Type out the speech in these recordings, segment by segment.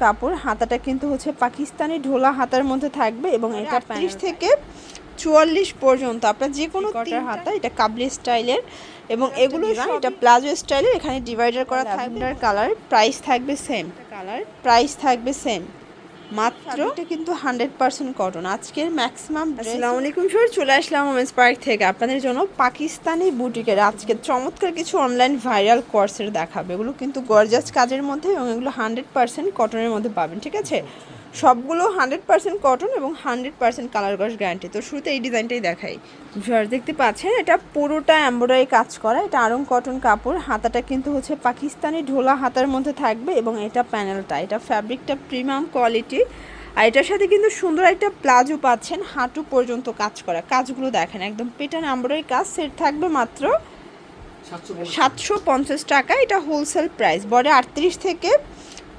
কাপড়, হাতাটা কিন্তু হচ্ছে পাকিস্তানি ঢোলা হাতার মধ্যে থাকবে এবং এটা 30 থেকে 44 পর্যন্ত আপনার যে কোনো কটার হাতা। এটা কাবলি স্টাইলের এবং এগুলো এটা প্লাজো স্টাইলের। এখানে ডিভাইডার করা থাকবে কালার। প্রাইস থাকবে সেম, প্রাইস থাকবে সেম মাত্র। এটা কিন্তু 100% কটন। আজকের ম্যাক্সিমাম। আসসালামু আলাইকুম স্যার, চলে আসলাম ওমেন্স পার্ক থেকে আপনাদের জন্য পাকিস্তানি বুটিকের আজকে চমৎকার কিছু অনলাইন ভাইরাল কোর্সের দেখাবে। এগুলো কিন্তু গর্জাস কাজের মধ্যে এবং এগুলো 100% কটনের মধ্যে পাবেন, ঠিক আছে? সবগুলো 100% কটন এবং 100% কালার ওয়াশ গ্যারান্টি। তো শুরুতে এই ডিজাইনটাই দেখাই। ভিউয়ার্স দেখতে পাচ্ছেন এটা পুরোটা এমব্রয়ডারি কাজ করা। এটা আরং কটন কাপড়, হাতাটা কিন্তু হচ্ছে পাকিস্তানি ঢোলা হাতার মধ্যে থাকবে এবং এটা প্যানেলটা, এটা ফ্যাব্রিকটা প্রিমিয়াম কোয়ালিটি। আর এটার সাথে কিন্তু সুন্দর একটা প্লাজো পাচ্ছেন, হাঁটু পর্যন্ত কাজ করা। কাজগুলো দেখেন একদম পেটার্ন এমব্রয়ডারি কাজ। সেট থাকবে মাত্র 750 টাকা। এটা হোলসেল প্রাইস। বডি 38 থেকে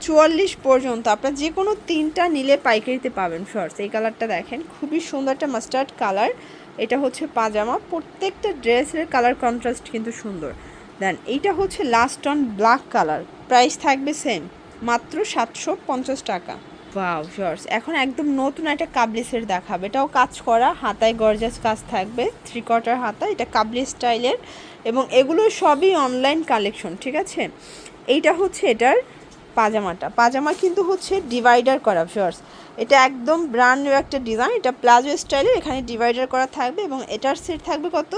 44 পর্যন্ত আপনার যে কোনো তিনটা নিলে পাইকারিতে পাবেন। শর্টস এই কালারটা দেখেন, খুবই সুন্দর একটা মাস্টার্ড কালার। এটা হচ্ছে পাজামা। প্রত্যেকটা ড্রেসের কালার কন্ট্রাস্ট কিন্তু সুন্দর। দেন এইটা হচ্ছে last on black colour. Price থাকবে সেম, মাত্র 750 টাকা। ওয়াও শর্টস এখন একদম নতুন একটা কাবলি সেট দেখাবে। এটাও কাজ করা, হাতায় গর্জাস কাজ থাকবে, 3/4 হাতা। এটা কাবলি স্টাইলের এবং এগুলো সবই অনলাইন কালেকশন, ঠিক আছে? এইটা হচ্ছে এটার পাজামাটা। পাজামা কিন্তু হচ্ছে ডিভাইডার করা ভিউয়ার্স। এটা একদম ব্র্যান্ড নিউ একটা ডিজাইন। এটা প্লাজো স্টাইলের, এখানে ডিভাইডার করা থাকবে এবং এটার সেট থাকবে কত?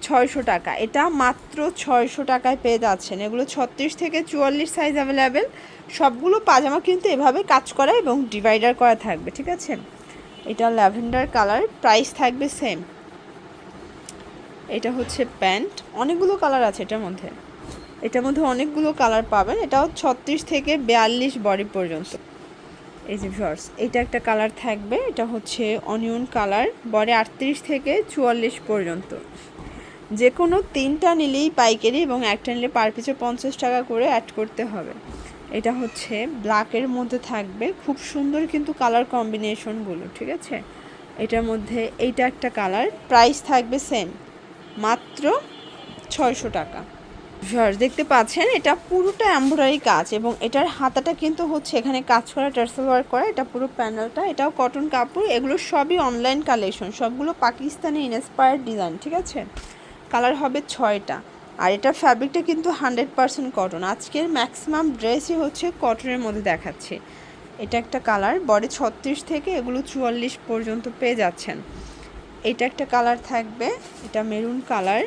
600 টাকা। এটা মাত্র 600 টাকায় পেয়ে যাচ্ছেন। এগুলো 36 থেকে 44 সাইজ অ্যাভেলেবেল। সবগুলো পাজামা কিন্তু এভাবে কাজ করা এবং ডিভাইডার করা থাকবে, ঠিক আছে? এটা ল্যাভেন্ডার কালার। প্রাইস থাকবে সেম। এটা হচ্ছে প্যান্ট। অনেকগুলো কালার আছে এটার মধ্যে অনেকগুলো কালার পাবেন। এটাও 36 থেকে 42 বডি পর্যন্ত। এই যে ভিউয়ার্স এটা একটা কালার থাকবে, এটা হচ্ছে অনিয়ন কালার। বডি 38 থেকে 44 পর্যন্ত। যে কোনো তিনটা নিলেই পাইকারি এবং একটা নিলে পার পিছু 50 টাকা করে অ্যাড করতে হবে। এটা হচ্ছে ব্ল্যাকের মধ্যে থাকবে, খুব সুন্দর কিন্তু কালার কম্বিনেশনগুলো, ঠিক আছে? এটার মধ্যে এইটা একটা কালার। প্রাইস থাকবে সেম, মাত্র 600 টাকা। ভিউয়ার্স দেখতে পাচ্ছেন এটা পুরোটা এমব্রয়ডারি কাজ এবং এটার হাতাটা কিন্তু হচ্ছে এখানে কাজ করা, টার্সেল ওয়ার্ক করা। এটা পুরো প্যানেলটা, এটাও কটন কাপড়। এগুলো সবই অনলাইন কালেকশন, সবগুলো পাকিস্তানি ইন্সপায়ার্ড ডিজাইন, ঠিক আছে? কালার হবে 6টা। আর এটা ফ্যাব্রিকটা কিন্তু 100% কটন। আজকের ম্যাক্সিমাম ড্রেসই হচ্ছে কটনের মধ্যে দেখাচ্ছে। এটা একটা কালার। বডি 36 থেকে এগুলো 44 পর্যন্ত পেয়ে যাচ্ছেন। এটা একটা কালার থাকবে, এটা মেরুন কালার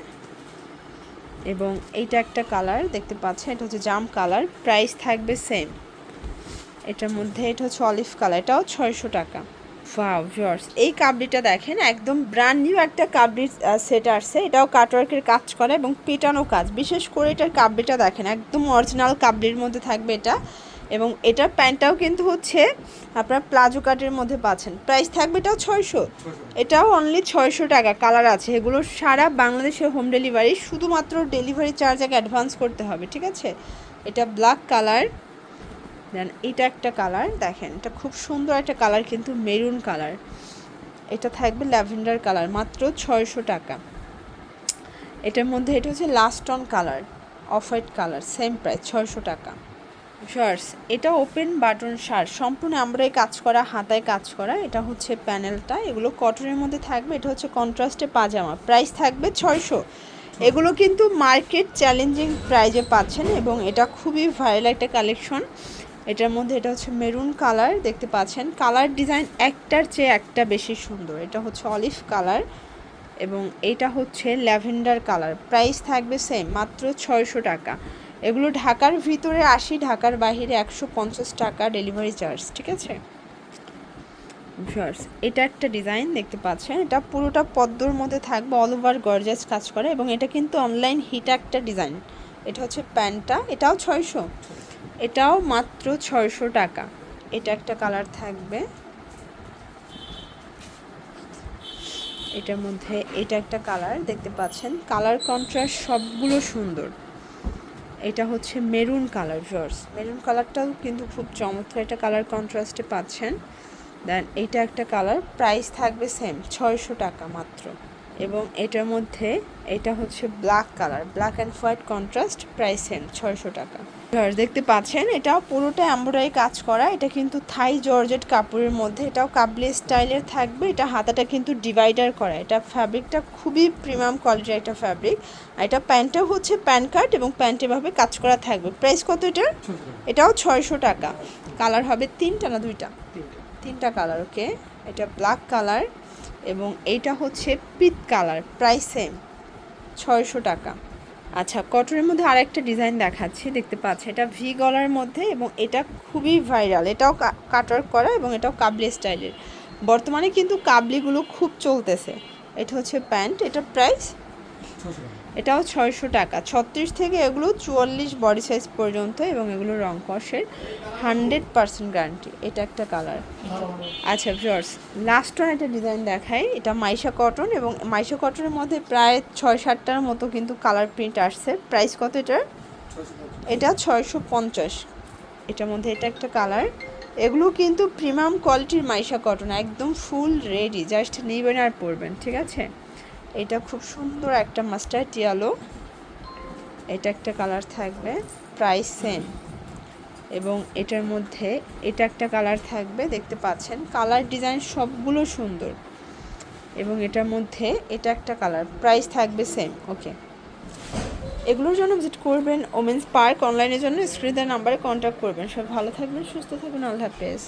এবং এইটা একটা কালার দেখতে পাচ্ছেন, এটা হচ্ছে জাম কালার। প্রাইস থাকবে সেম। এটার মধ্যে এটা হচ্ছে অলিভ কালার। এটাও 600 টাকা। ওয়াও ভিউয়ার্স এই কাবলিটা দেখেন, একদম ব্র্যান্ড নিউ একটা কাবলির সেট আসছে। এটাও কাটওয়ার্কের কাজ করা এবং পেটানো কাজ। বিশেষ করে এটার কাবলিটা দেখেন, একদম অরিজিনাল কাবলির মধ্যে থাকবে এটা। এবং এটার প্যান্টটাও কিন্তু হচ্ছে আপনার প্লাজো কাটের মধ্যে পাচ্ছেন। প্রাইস থাকবে এটাও 600। এটাও অনলি 600 টাকা। কালার আছে এগুলো সারা বাংলাদেশে হোম ডেলিভারি। শুধুমাত্র ডেলিভারি চার্জ আগে অ্যাডভান্স করতে হবে, ঠিক আছে? এটা ব্ল্যাক কালার। দেন এটা একটা কালার দেখেন, এটা খুব সুন্দর একটা কালার কিন্তু মেরুন কালার। এটা থাকবে ল্যাভেন্ডার কালার, মাত্র 600 টাকা। এটার মধ্যে এটা হচ্ছে last on colour, off white colour. Same price, 600 টাকা। শার্টস এটা ওপেন বাটন শার্ট, সম্পূর্ণ আমরাই কাজ করা, হাতায় কাজ করা। এটা হচ্ছে প্যানেলটা, এগুলো কটনের মধ্যে থাকবে। এটা হচ্ছে কন্ট্রাস্টে পাজামা। প্রাইস থাকবে 600। এগুলো কিন্তু মার্কেট চ্যালেঞ্জিং প্রাইজে পাচ্ছেন এবং এটা খুবই ভাইরাল একটা কালেকশন। এটার মধ্যে এটা হচ্ছে মেরুন কালার দেখতে পাচ্ছেন। কালার ডিজাইন একটার চেয়ে একটা বেশি সুন্দর। এটা হচ্ছে অলিভ কালার এবং এইটা হচ্ছে ল্যাভেন্ডার কালার। প্রাইস থাকবে সেম, মাত্র 600 টাকা। এগুলো ঢাকার ভিতরে 80, ঢাকার বাইরে 150 টাকা ডেলিভারি চার্জ, ঠিক আছে? ভিউয়ার্স এটা একটা ডিজাইন দেখতে পাচ্ছেন, এটা পুরোটা পদ্মর মধ্যে থাকবে, অল ওভার গর্জাস কাজ করে এবং এটা কিন্তু অনলাইন হিট একটা ডিজাইন। এটা হচ্ছে প্যান্টটা, এটাও 600। এটাও মাত্র 600 টাকা। এটা একটা কালার থাকবে, এটার মধ্যে এটা একটা কালার দেখতে পাচ্ছেন। কালার কন্ট্রাস্ট সবগুলো সুন্দর। এটা হচ্ছে মেরুন কালার। ভিউয়ার্স মেরুন কালারটাও কিন্তু খুব চমৎকার একটা কালার কন্ট্রাস্টে পাচ্ছেন। দেন এইটা একটা কালার। প্রাইস থাকবে সেম, 600 টাকা মাত্র। এবং এটার মধ্যে এটা হচ্ছে black colour, black and white contrast, price same 600 টাকা। দেখতে পাচ্ছেন এটা পুরোটা এমব্রয়ডারি কাজ করা, এটা কিন্তু থাই জর্জেট কাপড়ের মধ্যে, এটাও কাবলি স্টাইলের থাকবে। এটা হাতাটা কিন্তু ডিভাইডার করা, এটা ফ্যাব্রিকটা খুবই প্রিমিয়াম কোয়ালিটির একটা ফ্যাব্রিক। আর এটা প্যান্টটাও হচ্ছে প্যান্ট কাট এবং প্যান্ট এভাবে কাজ করা থাকবে। প্রাইস কত এটার? এটাও 600 টাকা। কালার হবে 3টা না 2টা? 3টা কালার। ওকে, এটা ব্ল্যাক কালার এবং এইটা হচ্ছে পিট কালার, প্রাইস সেম 600 টাকা। আচ্ছা, কটনের মধ্যে আরেকটা ডিজাইন দেখাচ্ছি, দেখতে পাচ্ছি এটা ভি গলার মধ্যে এবং এটা খুবই ভাইরাল। এটাও কাটওয়ার্ক করা এবং এটাও কাবলি স্টাইলের। বর্তমানে কিন্তু কাবলিগুলো খুব চলতেছে। এটা হচ্ছে প্যান্ট, এটা প্রাইস এটাও 600 টাকা। 36 থেকে এগুলো 44 বডি সাইজ পর্যন্ত এবং এগুলো রং কষের 100% গ্যারান্টি। এটা একটা কালার। আচ্ছা ভিউয়ার্স, লাস্ট ওয়ান একটা ডিজাইন দেখাই, এটা মাইশা কটন এবং মাইশা কটনের মধ্যে প্রায় 6-7টার মতো কিন্তু কালার প্রিন্ট আসছে। প্রাইস কত এটার? এটা 650। এটার মধ্যে এটা একটা কালার। এগুলো কিন্তু প্রিমিয়াম কোয়ালিটির মাইশা কটন, একদম ফুল রেডি, জাস্ট নেবেন আর পরবেন, ঠিক আছে? এটা খুব সুন্দর একটা মাস্টার্ড ইয়েলো, এটা একটা কালার থাকবে, প্রাইস সেম। এবং এটার মধ্যে এটা একটা কালার থাকবে, দেখতে পাচ্ছেন কালার ডিজাইন সবগুলো সুন্দর। এবং এটার মধ্যে এটা একটা কালার, প্রাইস থাকবে সেম। ওকে, এগুলোর জন্য ভিজিট করবেন ওমেন্স পার্ক। অনলাইনের জন্য স্ক্রিনের নাম্বারে কন্ট্যাক্ট করবেন। সব ভালো থাকবেন, সুস্থ থাকবেন, আল্লাহ হাফেজ।